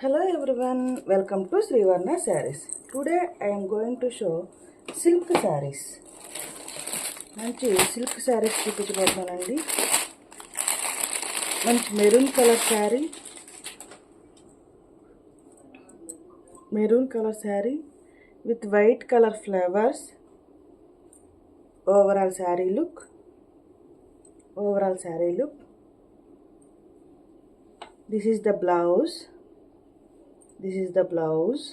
Hello everyone, welcome to Srivarna Sarees. Today I am going to show silk sarees. మంచి silk saris చూపించబోతున్నానండి. మంచి maroon colour sari with white colour flowers. Overall sari look. This is the blouse.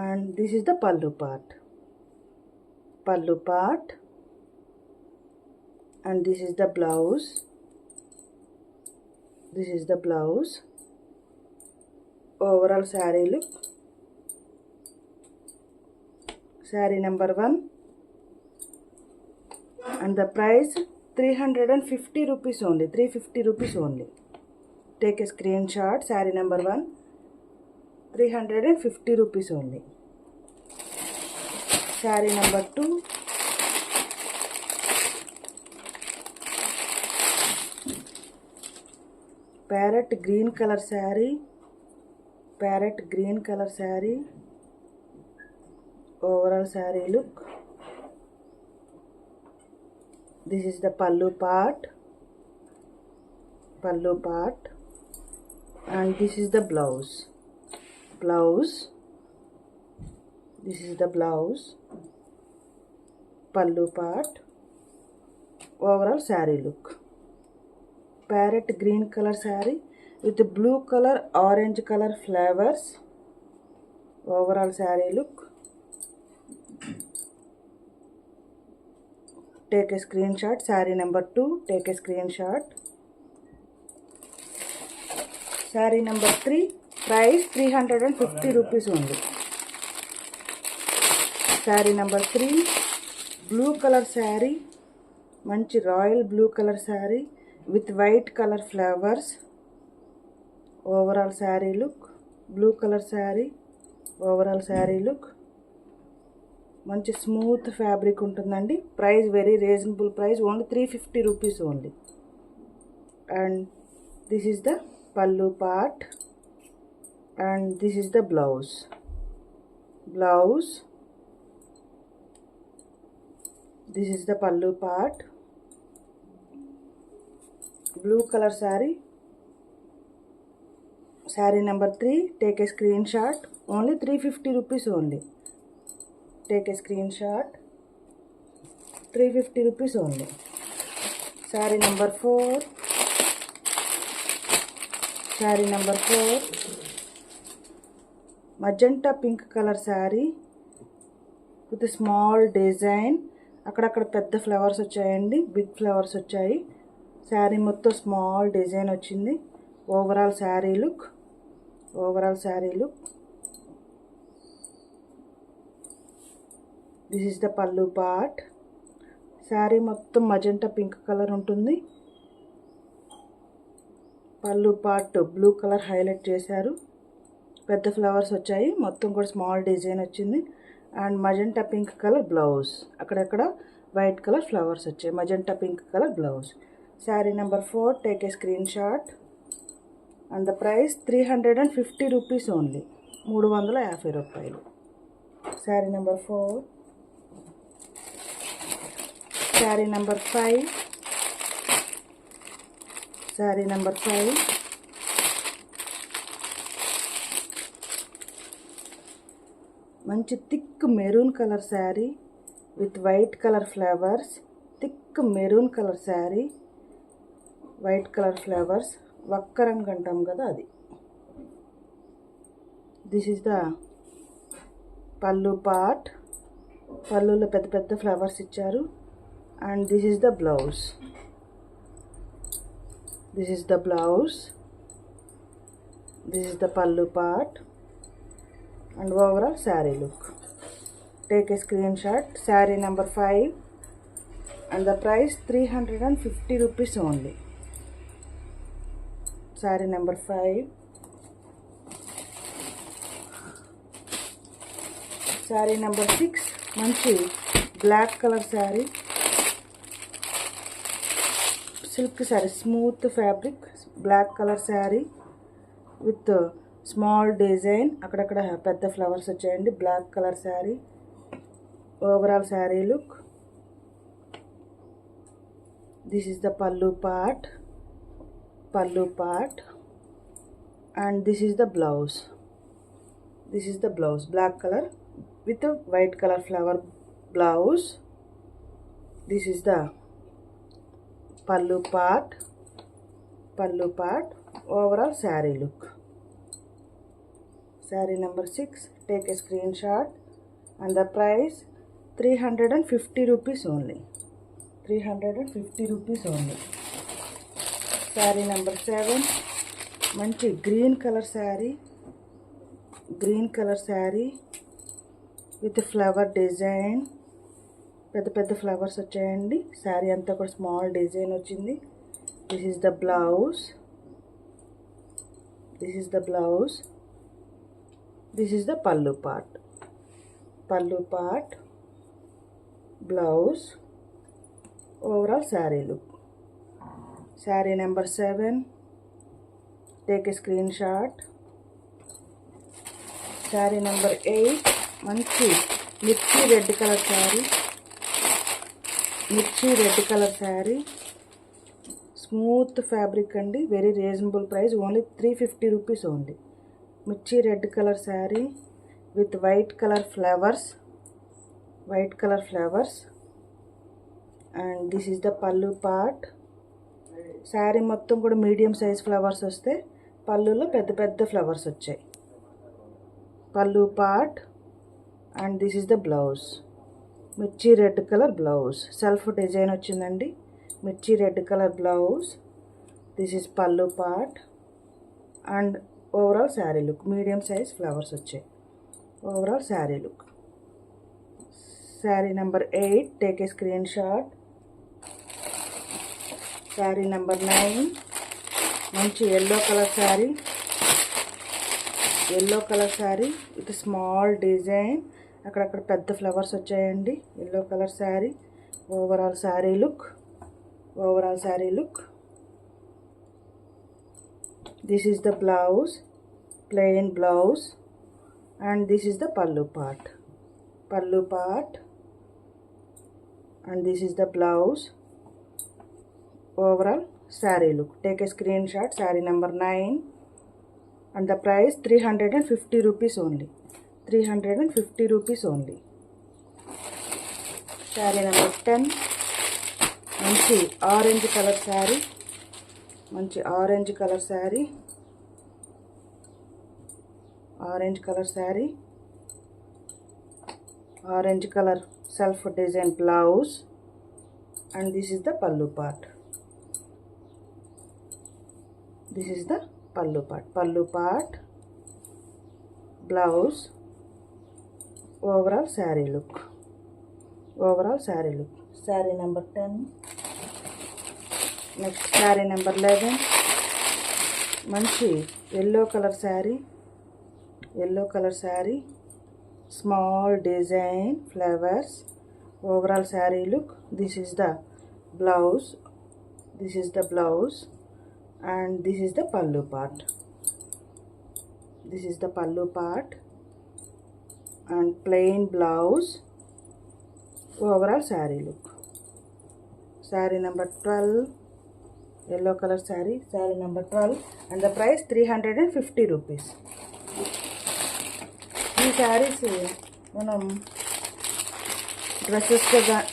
And this is the pallu part. And this is the blouse. Overall saree look. Saree number 1. And the price 350 rupees only. 350 rupees only. Take a screenshot. Saree number 1. 350 rupees only. Saree number 2. Parrot green color saree. Overall saree look. This is the pallu part. And this is the blouse. This is the blouse. Pallu part. Overall saree look. Parrot green color saree with blue color, orange color flowers. Overall saree look. Take a screenshot. Saree number 2. Take a screenshot. Saree number 3. Price 350 rupees only. Saree number 3. Blue color saree. Manchi royal blue color saree with white color flowers. Overall saree look. Blue color saree. Overall saree look. మంచి smooth fabric ఉంటుందండి. Price very reasonable price, only 350 rupees only. And this is the pallu part. And this is the blouse. This is the pallu part. Blue colour sari. Sari number 3. Take a screenshot. Only 350 rupees only. Take a screenshot. 350 rupees only. Saree number 4. Magenta pink color saree with a small design. అక్కడక్కడ పెద్ద flowers వచ్చాయండి, big flowers వచ్చాయి. శారీ మొత్తం small design వచ్చింది. Overall sari look. This is the pallu part. Sari మొత్తం magenta pink colour ఉంటుంది. పల్లు part blue colour highlight చేశారు. పెద్ద ఫ్లవర్స్ వచ్చాయి, మొత్తం కూడా స్మాల్ డిజైన్ వచ్చింది. And magenta pink colour blouse. అక్కడక్కడ వైట్ కలర్ ఫ్లవర్స్ వచ్చాయి. Magenta pink colour blouse. Sari number 4. Take a screenshot. And the price 350 rupees only. 350 రూపాయలు. శారీ నెంబర్ 4. Saree number 5. మంచి thick maroon colour sari with white colour flowers. Thick maroon colour sari, white colour flowers. వక్క రంగు అంటాం కదా అది. This is the pallu part. పల్లులో పెద్ద పెద్ద ఫ్లవర్స్ ఇచ్చారు. And this is the blouse. This is the pallu part. And overall saree look. Take a screenshot. Saree number 5. And the price 350 rupees only. Saree number 5. Saree number 6. మంచి black colour sari. silk saree, smooth fabric, black color saree with small design, అక్కడక్కడ పెద్ద flowers వచ్చాయండి. Black colour sari. Overall sari look. This is the pallu part. And this is the blouse. Black colour with a white color flower blouse. This is the pallu part. Overall saree look. Saree number 6. Take a screenshot. And the price 350 rupees only. 350 rupees only. Saree number 7. Manchi green color saree with flower design. పెద్ద flowers వచ్చాయండి. శారీ అంతా కూడా small design వచ్చింది. This is the blouse. This is the pallu part. Blouse. Overall sari look. Sari number 7. Take a screenshot. Sari number 8. మంచి మిర్చి red colour sari. Smooth fabric అండి. Very reasonable price. Only 350 rupees only. మిర్చి red colour sari with white colour flowers. And this is the pallu part. Sari మొత్తం కూడా medium size flowers వస్తే పళ్ళులో పెద్ద flowers వచ్చాయి. Pallu part. And this is the blouse. మిర్చి red colour blouse. Self design వచ్చిందండి. మిర్చి red colour blouse. This is pallu part. And overall sari look. Medium size flowers వచ్చాయి. Overall sari look. Sari number 8. Take a screenshot. Sari number 9. మంచి yellow colour sari with small design. అక్కడక్కడ పెద్ద flowers వచ్చాయండి. Yellow colour sari. Overall sari look. This is the blouse. Plain blouse. And this is the pallu part. And this is the blouse. Overall sari look. Take a screenshot. Sari number 9. And the price 350 rupees only. 350 rupees only. Saree number 10. మంచి orange colour sari. Orange colour self design blouse. And this is the pallu part. పల్లు part. Blouse. Overall sari look. Sari number 10. Next sari number 11. మంచి yellow colour sari. Small design flowers. Overall sari look. This is the blouse. And this is the pallu part. And plain blouse. Overall saree look. Saree number 12. Yellow color saree. Saree number 12. And the price 350 rupees. ఈ శారీస్ మనం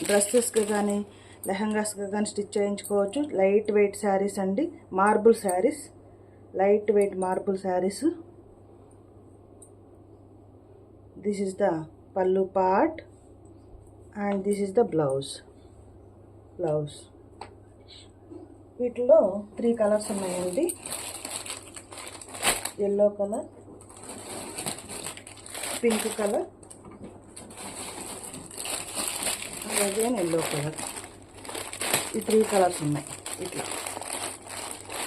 డ్రెస్సెస్గా కానీ లెహంగాస్గా కానీ stitch చేయించుకోవచ్చు. Light weight saris అండి. Marble saris. This is the pallu part. And this is the blouse. వీటిలో 3 colours ఉన్నాయండి. Yellow colour, pink colour, అలాగే yellow colour. ఈ 3 కలర్స్ ఉన్నాయి. ఇట్లా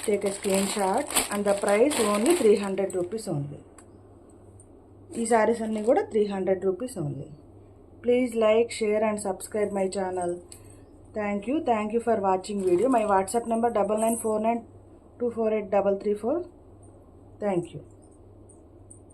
take a screenshot. And the price only 300 rupees only. ఈ శారీస్ అన్నీ కూడా 300 rupees only. Please like, share and subscribe my channel. Thank you for watching video. My WhatsApp number 9949248334. Thank you.